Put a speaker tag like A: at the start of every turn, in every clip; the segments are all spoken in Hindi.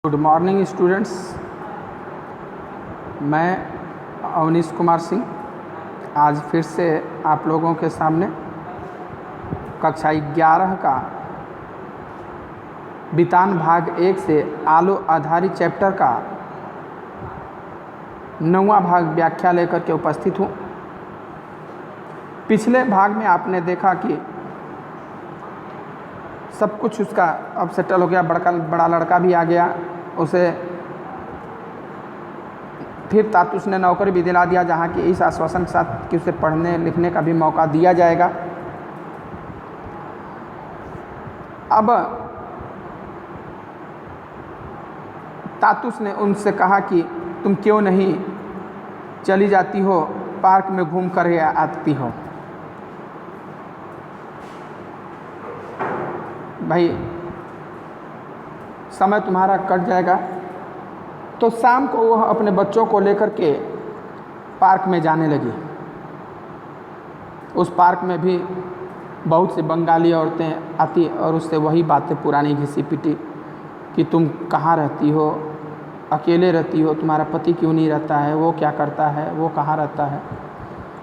A: Good morning students. मैं अवनीश कुमार सिंह आज फिर से आप लोगों के सामने कक्षा 11 का वितान भाग 1 से आलो आधारित चैप्टर का 9वां भाग व्याख्या लेकर के उपस्थित हूँ। पिछले भाग में आपने देखा कि सब कुछ उसका अब सेटल हो गया, बड़ा लड़का भी आ गया, उसे फिर तातुस ने नौकरी भी दिला दिया, जहाँ की इस आश्वासन के साथ कि उसे पढ़ने लिखने का भी मौका दिया जाएगा। अब तातुस ने उनसे कहा कि तुम क्यों नहीं चली जाती हो, पार्क में घूम कर आती हो। भाई समय तुम्हारा कट जाएगा। तो शाम को वह अपने बच्चों को लेकर के पार्क में जाने लगी। उस पार्क में भी बहुत सी बंगाली औरतें आती और उससे वही बातें पुरानी घिसी पिटी कि तुम कहाँ रहती हो, अकेले रहती हो, तुम्हारा पति क्यों नहीं रहता है, वो क्या करता है, वो कहाँ रहता है।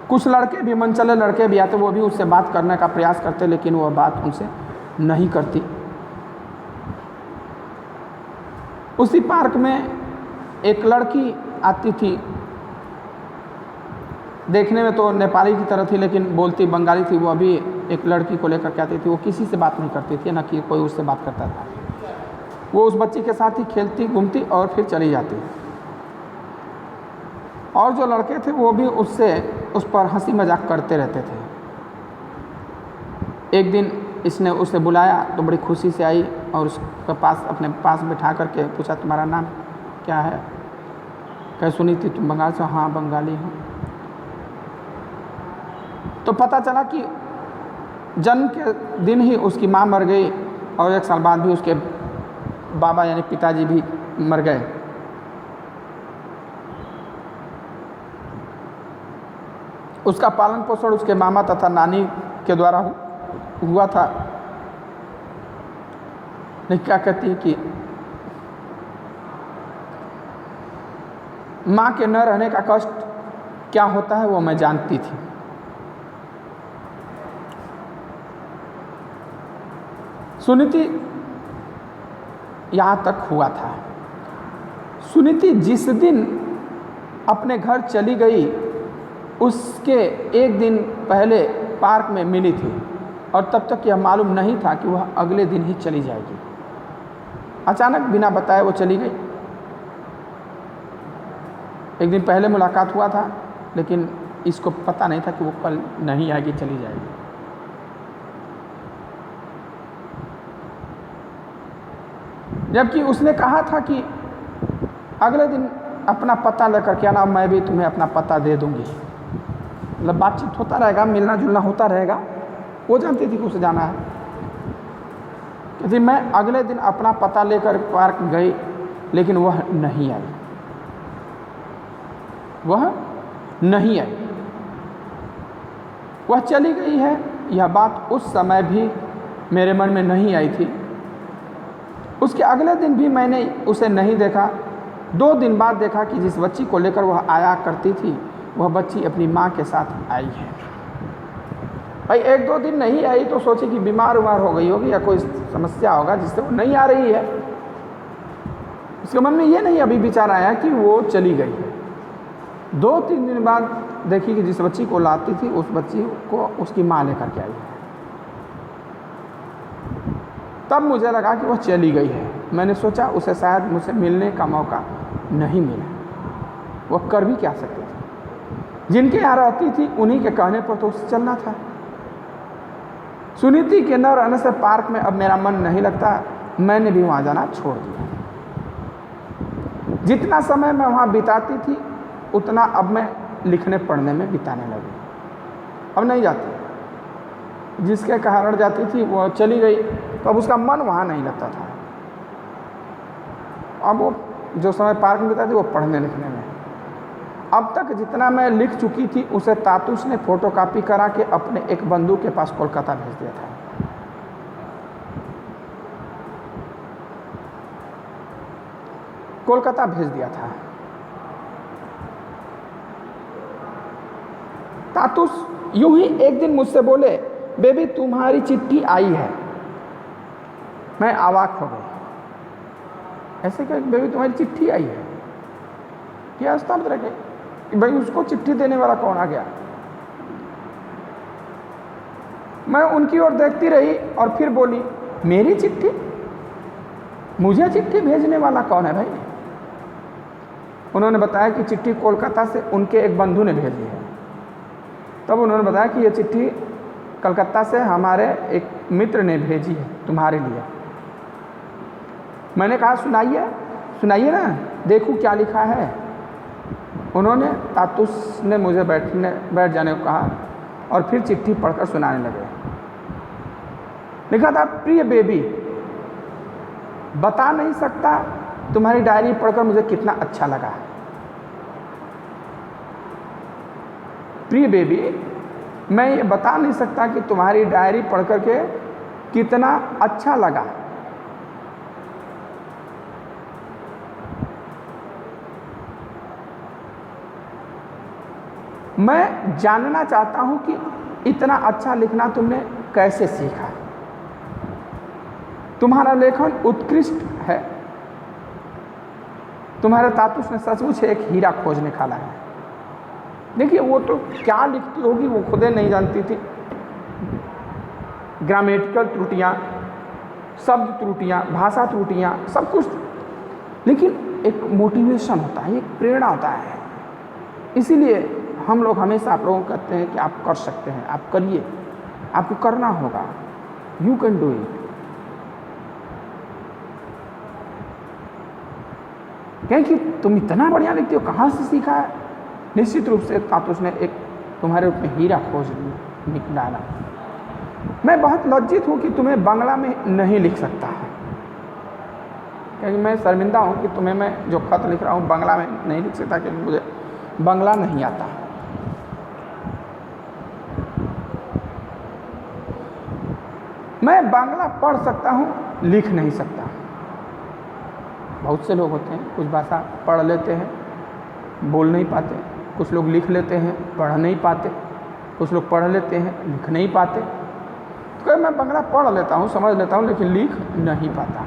A: कुछ लड़के भी, मनचले लड़के भी आते, वो भी उससे बात करने का प्रयास करते, लेकिन वह बात उनसे नहीं करती। उसी पार्क में एक लड़की आती थी, देखने में तो नेपाली की तरह थी लेकिन बोलती बंगाली थी। वो अभी एक लड़की को लेकर के आती थी। वो किसी से बात नहीं करती थी, ना कि कोई उससे बात करता था। वो उस बच्ची के साथ ही खेलती घूमती और फिर चली जाती। और जो लड़के थे वो भी उससे उस पर हंसी मजाक करते रहते थे। एक दिन इसने उसे बुलाया तो बड़ी खुशी से आई और उसके पास, अपने पास बिठा करके पूछा, तुम्हारा नाम क्या है? कह, सुनी थी तुम बंगाल से? हाँ, बंगाली हूँ। तो पता चला कि जन्म के दिन ही उसकी माँ मर गई और 1 साल बाद भी उसके बाबा यानी पिताजी भी मर गए। उसका पालन पोषण उसके मामा तथा नानी के द्वारा हुआ था। लेकिन क्या कहती है कि माँ के न रहने का कष्ट क्या होता है वो मैं जानती थी। सुनीति यहाँ तक हुआ था। सुनीति जिस दिन अपने घर चली गई उसके एक दिन पहले पार्क में मिली थी और तब तक यह मालूम नहीं था कि वह अगले दिन ही चली जाएगी। अचानक बिना बताए वो चली गई। एक दिन पहले मुलाकात हुआ था लेकिन इसको पता नहीं था कि वो कल नहीं आएगी, चली जाएगी। जबकि उसने कहा था कि अगले दिन अपना पता लेकर के आना, मैं भी तुम्हें अपना पता दे दूंगी। मतलब बातचीत होता रहेगा, मिलना जुलना होता रहेगा। वो जानती थी कि उसे जाना है। कहती मैं अगले दिन अपना पता लेकर पार्क गई लेकिन वह नहीं आई। वह नहीं आई, वह चली गई है। यह बात उस समय भी मेरे मन में नहीं आई थी। उसके अगले दिन भी मैंने उसे नहीं देखा। 2 दिन बाद देखा कि जिस बच्ची को लेकर वह आया करती थी वह बच्ची अपनी माँ के साथ आई है। भाई 1-2 दिन नहीं आई तो सोची कि बीमार हो गई होगी या कोई समस्या होगा जिससे वो नहीं आ रही है। उसके मन में ये नहीं अभी विचार आया कि वो चली गई है। 2-3 दिन बाद देखी कि जिस बच्ची को लाती थी उस बच्ची को उसकी माँ लेकर के आई है। तब मुझे लगा कि वह चली गई है। मैंने सोचा उसे शायद मुझसे मिलने का मौका नहीं मिला। वह कर भी क्या सकती थी? जिनके यहाँ रहती थी उन्हीं के कहने पर तो उसे चलना था। सुनीति के न रहने से पार्क में अब मेरा मन नहीं लगता। मैंने भी वहाँ जाना छोड़ दिया। जितना समय मैं वहाँ बिताती थी उतना अब मैं लिखने पढ़ने में बिताने लगी। अब नहीं जाती। जिसके कारण जाती थी वो चली गई तो अब उसका मन वहाँ नहीं लगता था। अब वो जो समय पार्क में बिताती वो पढ़ने लिखने में। अब तक जितना मैं लिख चुकी थी उसे तातुस ने फोटोकॉपी करा के अपने एक बंधु के पास कोलकाता भेज दिया था। कोलकाता भेज दिया था। तातुस यूं ही एक दिन मुझसे बोले, बेबी तुम्हारी चिट्ठी आई है। मैं अवाक हो गई। ऐसे कह, बेबी तुम्हारी चिट्ठी आई है? क्या स्तर रखे कि भाई उसको चिट्ठी देने वाला कौन आ गया। मैं उनकी ओर देखती रही और फिर बोली, मेरी चिट्ठी? मुझे चिट्ठी भेजने वाला कौन है भाई? उन्होंने बताया कि चिट्ठी कोलकाता से उनके एक बंधु ने भेजी है। तब उन्होंने बताया कि ये चिट्ठी कलकत्ता से हमारे एक मित्र ने भेजी है तुम्हारे लिए। मैंने कहा सुनाइए, सुनाइए ना, देखूं क्या लिखा है। उन्होंने, तातुस ने मुझे बैठ जाने को कहा और फिर चिट्ठी पढ़कर सुनाने लगे। लिखा था, प्रिय बेबी, बता नहीं सकता तुम्हारी डायरी पढ़कर मुझे कितना अच्छा लगा। प्रिय बेबी, मैं ये बता नहीं सकता कि तुम्हारी डायरी पढ़कर के कितना अच्छा लगा। मैं जानना चाहता हूं कि इतना अच्छा लिखना तुमने कैसे सीखा। तुम्हारा लेखन उत्कृष्ट है। तुम्हारे तातुस ने सचमुच एक हीरा खोज निकाला है। देखिए, वो तो क्या लिखती होगी वो खुद नहीं जानती थी। ग्रामेटिकल त्रुटियाँ, शब्द त्रुटियाँ, भाषा त्रुटियाँ, सब कुछ, लेकिन एक मोटिवेशन होता है, एक प्रेरणा होता है। इसीलिए हम लोग हमेशा आप लोगों को कहते हैं कि आप कर सकते हैं, आप करिए, आपको करना होगा, यू कैन डू इट। कहें कि तुम इतना बढ़िया लिखते हो, कहाँ से सीखा है? निश्चित रूप से तातुस ने एक तुम्हारे रूप में हीरा खोज निकाला। मैं बहुत लज्जित हूँ कि तुम्हें बांग्ला में नहीं लिख सकता, क्योंकि मैं शर्मिंदा हूँ कि तुम्हें मैं जो खत लिख रहा हूँ बांग्ला में नहीं लिख सकता, क्योंकि मुझे बांग्ला नहीं आता। मैं बांग्ला पढ़ सकता हूँ, लिख नहीं सकता। बहुत से लोग होते हैं, कुछ भाषा पढ़ लेते हैं, बोल नहीं पाते। कुछ लोग लिख लेते हैं, पढ़ नहीं पाते। कुछ लोग पढ़ लेते हैं, लिख नहीं पाते। तो मैं बांग्ला पढ़ लेता हूँ, समझ लेता हूँ, लेकिन लिख नहीं पाता।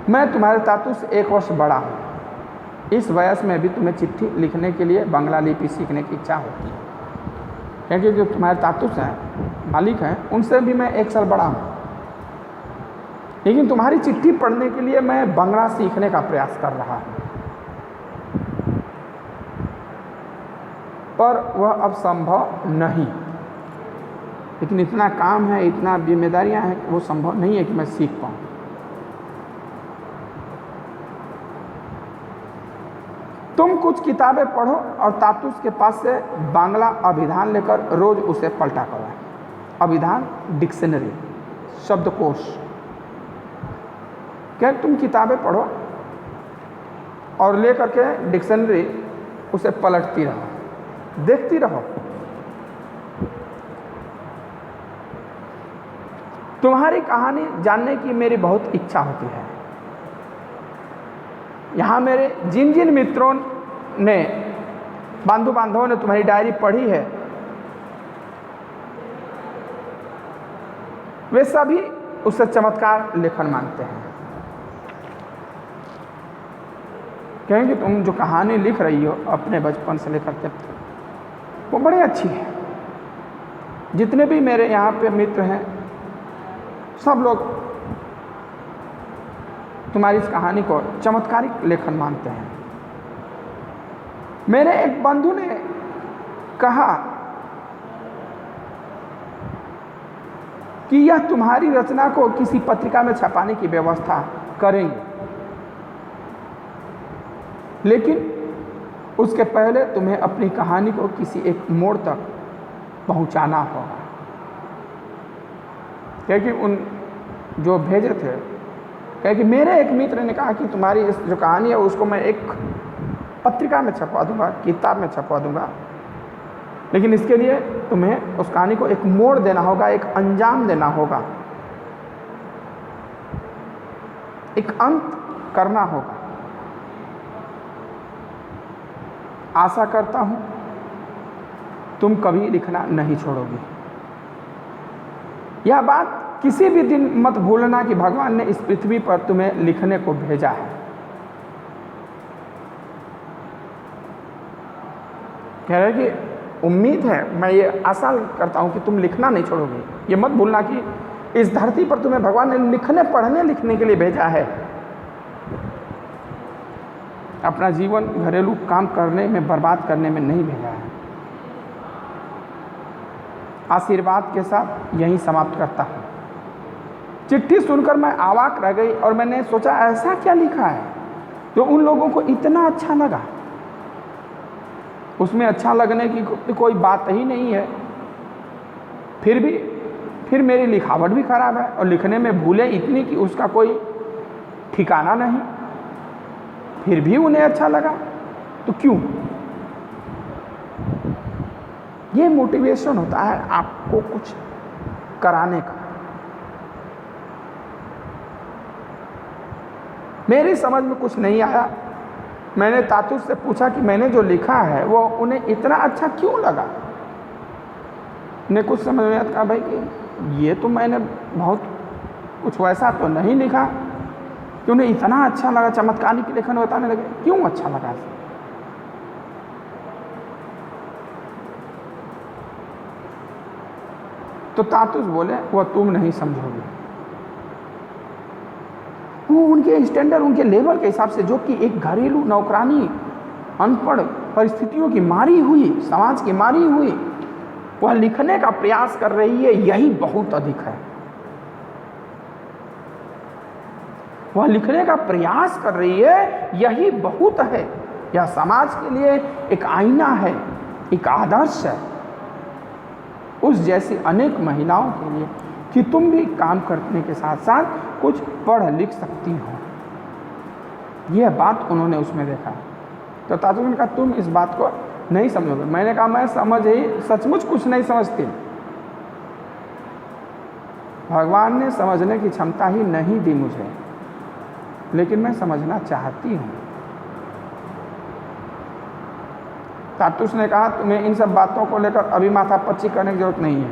A: मैं तुम्हारे तातुस से 1 वर्ष बड़ा हूँ। इस वयस में भी तुम्हें चिट्ठी लिखने के लिए बांग्ला लिपि सीखने की इच्छा होती है, क्योंकि जो तुम्हारे तातुस हैं, मालिक हैं, उनसे भी मैं 1 साल बड़ा हूँ। लेकिन तुम्हारी चिट्ठी पढ़ने के लिए मैं बांग्ला सीखने का प्रयास कर रहा हूँ, पर वह अब संभव नहीं। लेकिन इतना काम है, इतना जिम्मेदारियां हैं कि वो संभव नहीं है कि मैं सीख पाऊँ। तुम कुछ किताबें पढ़ो और तातुस के पास से बांग्ला अभिधान लेकर रोज उसे पलटा करो। अभिधान डिक्शनरी, शब्दकोश। क्या तुम किताबें पढ़ो और लेकर के डिक्शनरी उसे पलटती रहो, देखती रहो। तुम्हारी कहानी जानने की मेरी बहुत इच्छा होती है। यहाँ मेरे जिन जिन मित्रों ने, बंधु बांधवों ने तुम्हारी डायरी पढ़ी है, वे सभी उसे चमत्कार लेखन मानते हैं। क्योंकि तुम जो कहानी लिख रही हो अपने बचपन से लेकर के, वो बड़ी अच्छी है। जितने भी मेरे यहाँ पे मित्र हैं, सब लोग तुम्हारी इस कहानी को चमत्कारिक लेखन मानते हैं। मेरे एक बंधु ने कहा कि यह तुम्हारी रचना को किसी पत्रिका में छपाने की व्यवस्था करेंगे, लेकिन उसके पहले तुम्हें अपनी कहानी को किसी एक मोड़ तक पहुंचाना होगा। क्योंकि उन जो भेजे थे, क्योंकि मेरे एक मित्र ने कहा कि तुम्हारी इस जो कहानी है उसको मैं एक पत्रिका में छपवा दूंगा, किताब में छपवा दूंगा, लेकिन इसके लिए तुम्हें उस कहानी को एक मोड़ देना होगा, एक अंजाम देना होगा। एक अंत करना होगा। आशा करता हूं तुम कभी लिखना नहीं छोड़ोगे। यह बात किसी भी दिन मत भूलना कि भगवान ने इस पृथ्वी पर तुम्हें लिखने को भेजा है। कह रहे कि उम्मीद है, मैं ये आशा करता हूं कि तुम लिखना नहीं छोड़ोगे। ये मत भूलना कि इस धरती पर तुम्हें भगवान ने लिखने, पढ़ने, लिखने के लिए भेजा है। अपना जीवन घरेलू काम करने में, बर्बाद करने में नहीं भेजा है। आशीर्वाद के साथ यहीं समाप्त करता हूं। चिट्ठी सुनकर मैं अवाक रह गई और मैंने सोचा ऐसा क्या लिखा है जो उन लोगों को इतना अच्छा लगा। उसमें अच्छा लगने की कोई बात ही नहीं है। फिर मेरी लिखावट भी खराब है और लिखने में भूलें इतनी कि उसका कोई ठिकाना नहीं। फिर भी उन्हें अच्छा लगा तो क्यों? ये मोटिवेशन होता है आपको कुछ कराने का। मेरी समझ में कुछ नहीं आया। मैंने तातुस से पूछा कि मैंने जो लिखा है वो उन्हें इतना अच्छा क्यों लगा। ने कुछ समझ में आया, कहा भाई कि ये तो मैंने बहुत कुछ वैसा तो नहीं लिखा कि उन्हें इतना अच्छा लगा। चमत्कारी के लेखन बताने लगे, क्यों अच्छा लगा? तो तातुस बोले वो तुम नहीं समझोगे। वो उनके स्टैंडर्ड, उनके लेवल के हिसाब से, जो कि एक घरेलू नौकरानी अनपढ़ परिस्थितियों की मारी हुई, समाज की मारी हुई, वह लिखने का प्रयास कर रही है, यही बहुत अधिक है। वह लिखने का प्रयास कर रही है, यही बहुत है। यह समाज के लिए एक आईना है, एक आदर्श है उस जैसी अनेक महिलाओं के लिए कि तुम भी काम करने के साथ साथ कुछ पढ़ लिख सकती हो। यह बात उन्होंने उसमें देखा। तो तातुस ने कहा तुम इस बात को नहीं समझोगे। मैंने कहा मैं समझ ही सचमुच कुछ नहीं समझती। भगवान ने समझने की क्षमता ही नहीं दी मुझे, लेकिन मैं समझना चाहती हूँ। तातुस ने कहा तुम्हें इन सब बातों को लेकर अभी माथापच्ची करने की जरूरत नहीं है।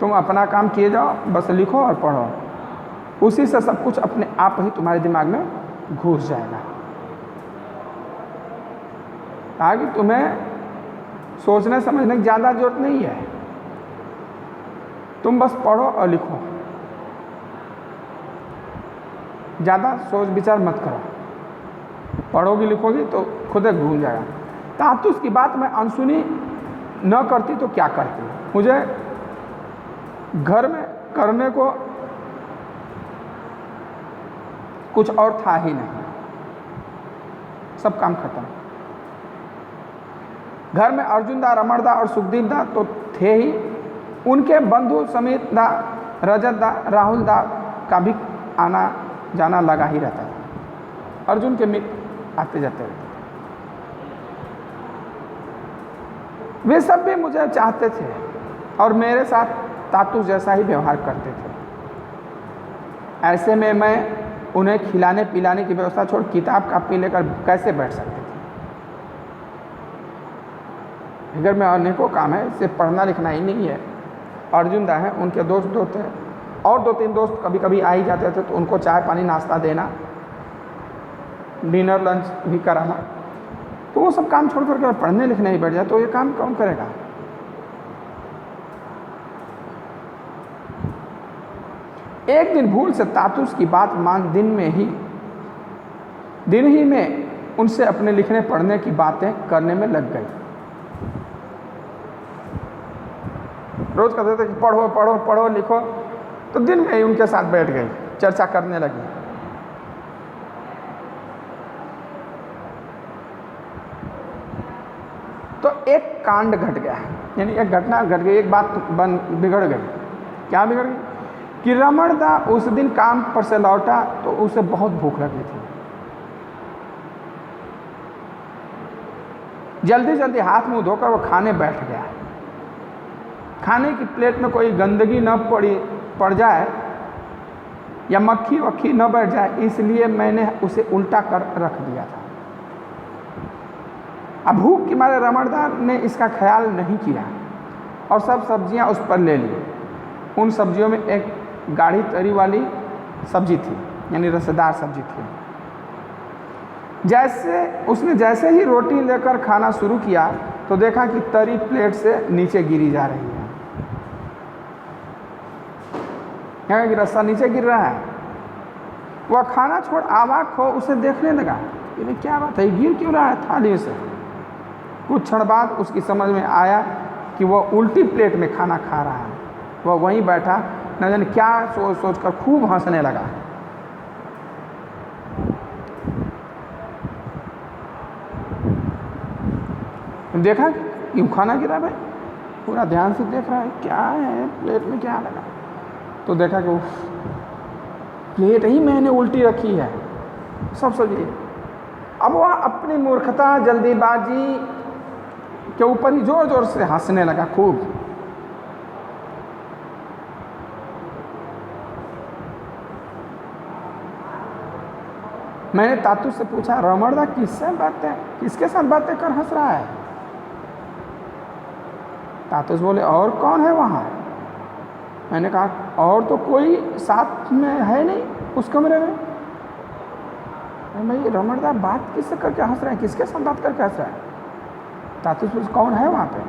A: तुम अपना काम किए जाओ, बस लिखो और पढ़ो। उसी से सब कुछ अपने आप ही तुम्हारे दिमाग में घुस जाएगा। आगे तुम्हें सोचने समझने की ज़्यादा जरूरत नहीं है। तुम बस पढ़ो और लिखो, ज़्यादा सोच विचार मत करो। पढ़ोगी लिखोगी तो खुद ही घूम जाएगा। तातुस की बात मैं अनसुनी न करती तो क्या करती। मुझे घर में करने को कुछ और था ही नहीं, सब काम खत्म। घर में अर्जुन दा, रमण दा और सुखदीप दा तो थे ही। उनके बंधु समित दा, रजत दा, राहुल दा का भी आना जाना लगा ही रहता था। अर्जुन के मित्र आते जाते रहते थे। वे सब भी मुझे चाहते थे और मेरे साथ तातुस जैसा ही व्यवहार करते थे। ऐसे में मैं उन्हें खिलाने पिलाने की व्यवस्था छोड़ किताब कापी लेकर कैसे बैठ सकते थे। घर में अनेकों काम है, सिर्फ पढ़ना लिखना ही नहीं है। अर्जुन दा है, उनके दोस्त थे और 2-3 दोस्त कभी कभी आ ही जाते थे, तो उनको चाय पानी नाश्ता देना, डिनर लंच भी कराना। तो वो सब काम छोड़ कर पढ़ने लिखने ही बैठ जाए तो ये काम कौन करेगा। एक दिन भूल से तातुस की बात मान दिन ही में उनसे अपने लिखने पढ़ने की बातें करने में लग गई। रोज कहते थे कि पढ़ो पढ़ो पढ़ो लिखो, तो दिन में ही उनके साथ बैठ गई, चर्चा करने लगी। तो एक कांड घट गया, यानी एक घटना घट गई, एक बात बिगड़ गई। क्या बिगड़ गई कि रमण दा उस दिन काम पर से लौटा तो उसे बहुत भूख लगी थी। जल्दी जल्दी हाथ मुंह धोकर वो खाने बैठ गया। खाने की प्लेट में कोई गंदगी न पड़ जाए या मक्खी वक्खी न बैठ जाए, इसलिए मैंने उसे उल्टा कर रख दिया था। अब भूख के मारे रमणदास ने इसका ख्याल नहीं किया और सब सब्जियां उस पर ले ली। उन सब्जियों में एक गाढ़ी तरी वाली सब्जी थी, यानी रसदार सब्जी थी। जैसे ही रोटी लेकर खाना शुरू किया तो देखा कि तरी प्लेट से नीचे गिरी जा रही है। यहाँ कि रस्सा नीचे गिर रहा है। वह खाना छोड़ अवाक हो उसे देखने लगा, ये क्या बात है, गिर क्यों रहा है थाली से। कुछ क्षण बाद उसकी समझ में आया कि वह उल्टी प्लेट में खाना खा रहा है। वह वहीं बैठा न जाने क्या सोच सोच कर खूब हंसने लगा। देखा क्यों खाना गिरा भाई, पूरा ध्यान से देख रहा है क्या है प्लेट में, क्या लगा। तो देखा कि प्लेट ही मैंने उल्टी रखी है, सब सब्जी। अब वह अपनी मूर्खता जल्दीबाजी के ऊपर ही जोर जोर से हंसने लगा खूब। मैंने तातू से पूछा, रमणदा किसके साथ बातें कर हंस रहा है। तातुस बोले, और कौन है वहाँ। मैंने कहा और तो कोई साथ में है नहीं उस कमरे में। भाई रमणदा बात किससे करके हंस रहे हैं, किसके साथ बात करके हंस रहा है। तातुस पूछे, कौन है वहाँ पे।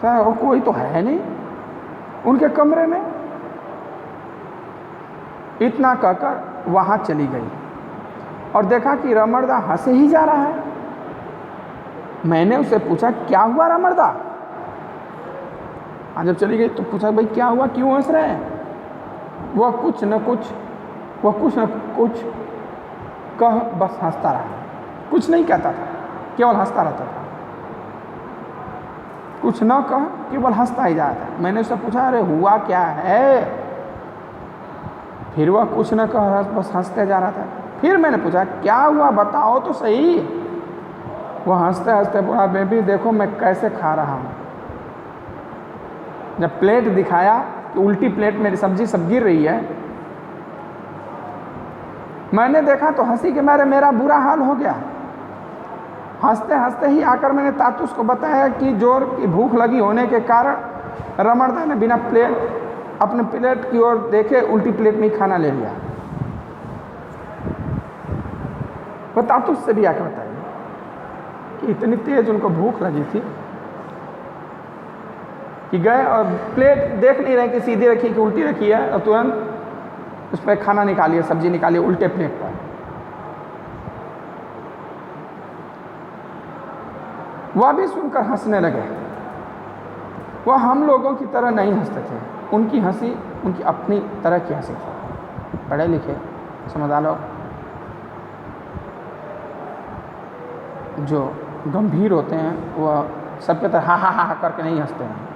A: क्या और कोई तो है नहीं उनके कमरे में। इतना कहकर वहाँ चली गई और देखा कि रमणदा हंसे ही जा रहा है। मैंने उससे पूछा, क्या हुआ रमणदा। जब चली गई तो पूछा, भाई क्या हुआ, क्यों हंस रहे हैं। वह कुछ न कुछ कह बस हंसता रहा, कुछ नहीं कहता था, केवल हंसता रहता था। कुछ न कह केवल हंसता ही जाता था। मैंने उससे पूछा, अरे हुआ क्या है। फिर वह कुछ न कह बस हंसते जा रहा था। फिर मैंने पूछा, क्या हुआ बताओ तो सही। वह हंसते हंसते बोला, बेबी देखो मैं कैसे खा रहा हूँ। जब प्लेट दिखाया कि उल्टी प्लेट मेरी सब्जी सब गिर रही है, मैंने देखा तो हंसी के मारे मेरा बुरा हाल हो गया। हंसते हंसते ही आकर मैंने तातुस को बताया कि जोर की भूख लगी होने के कारण रमणदा ने बिना अपने प्लेट की ओर देखे उल्टी प्लेट में ही खाना ले लिया। वो तातुस से भी आकर बताया कि इतनी तेज उनको भूख लगी थी कि गए और प्लेट देख नहीं रहे कि सीधी रखी कि उल्टी रखी है, और तुरंत उस पर खाना निकालिए, सब्जी निकालिए उल्टे प्लेट पर। वह भी सुनकर हंसने लगे। वह हम लोगों की तरह नहीं हंसते थे, उनकी हंसी उनकी अपनी तरह की हंसी थी। पढ़े लिखे समझदार लोग जो गंभीर होते हैं वह सबके तरह हा हा करके नहीं हंसते हैं।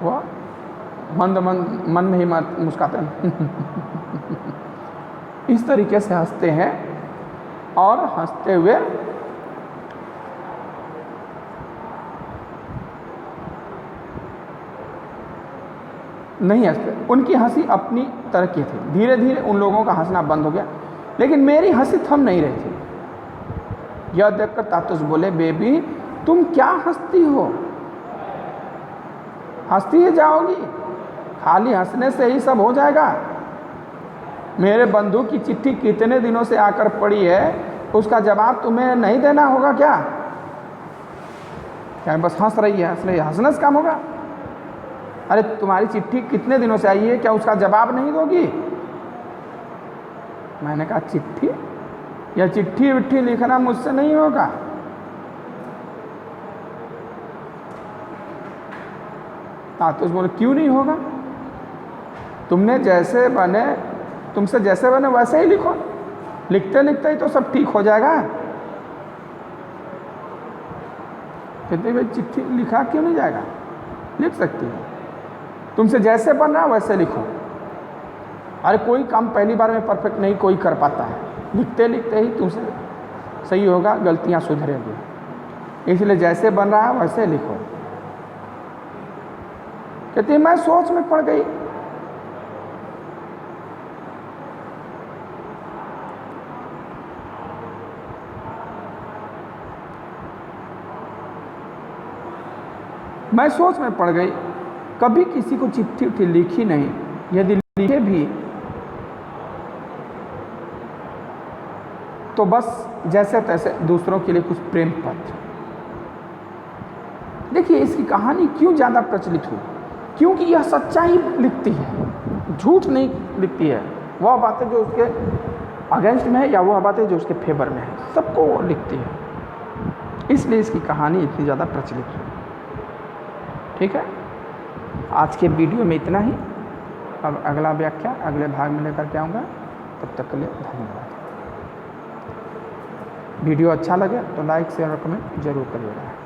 A: वह मन में ही मुस्काते हैं इस तरीके से हंसते हैं और हंसते हुए नहीं हंसते। उनकी हंसी अपनी तरह की थी। धीरे धीरे उन लोगों का हंसना बंद हो गया, लेकिन मेरी हंसी थम नहीं रही थी। यह देखकर तातुस बोले, बेबी तुम क्या हंसती हो, हंसती ही जाओगी, खाली हंसने से ही सब हो जाएगा। मेरे बंधु की चिट्ठी कितने दिनों से आकर पड़ी है, उसका जवाब तुम्हें नहीं देना होगा क्या। क्या बस हंस रही है, हंसने से काम होगा। अरे तुम्हारी चिट्ठी कितने दिनों से आई है, क्या उसका जवाब नहीं दोगी। मैंने कहा चिट्ठी, या चिट्ठी विट्ठी लिखना मुझसे नहीं होगा। तातुस बोले, क्यों नहीं होगा, तुमसे जैसे बने वैसे ही लिखो, लिखते लिखते ही तो सब ठीक हो जाएगा। कहते भाई चिट्ठी लिखा क्यों नहीं जाएगा, लिख सकती है, तुमसे जैसे बन रहा वैसे लिखो। अरे कोई काम पहली बार में परफेक्ट नहीं कोई कर पाता है, लिखते लिखते ही तुमसे सही होगा, गलतियां सुधरेगी, इसलिए जैसे बन रहा है वैसे लिखो। कहती मैं सोच में पड़ गई। मैं सोच में पड़ गई, कभी किसी को चिट्ठी उट्ठी लिखी नहीं, यदि लिखे भी तो बस जैसे तैसे दूसरों के लिए कुछ प्रेम पत्र। देखिए इसकी कहानी क्यों ज़्यादा प्रचलित हुई, क्योंकि यह सच्चाई लिखती है, झूठ नहीं लिखती है। वह बातें जो उसके अगेंस्ट में है या वह बातें जो उसके फेवर में है, सबको वो लिखती है, इसलिए इसकी कहानी इतनी ज़्यादा प्रचलित है। ठीक है, आज के वीडियो में इतना ही। अब अगला व्याख्या अगले भाग में लेकर के आऊँगा, तब तक के लिए धन्यवाद। वीडियो अच्छा लगे तो लाइक शेयर और कमेंट जरूर करिएगा।